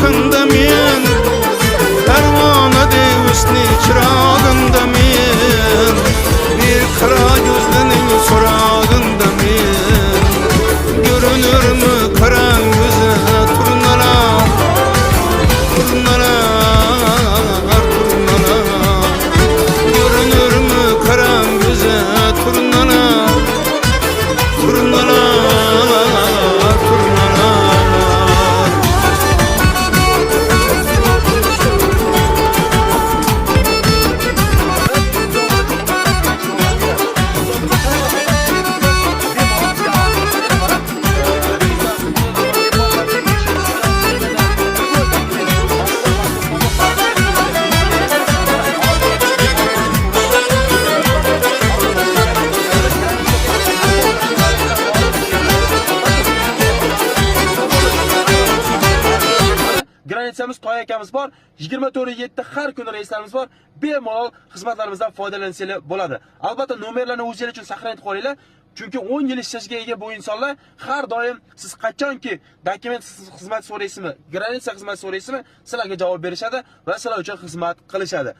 yakında men, pervana devişni çırağında men, bir kara gözlünün sorağında men. Görünür mü karan göze turnalar, turnalar, turnalar. Görünür mü karan göze turnalar, turnalar, turnalar. Granitsamiz Toy akamiz bor. 24/7 har kuni reyslarimiz bor. Bemalol xizmatlarimizdan foydalansanglar bo'ladi. Albatta nomerlarni o'zingiz uchun saqlanib qolinglar. Chunki 10 yil ishlashiga ega bu insonlar har doim siz qachonki dokument xizmat so'raysizmi, granitsa xizmat so'raysizmi, sizlarga javob berishadi va sizlar uchun xizmat qilishadi.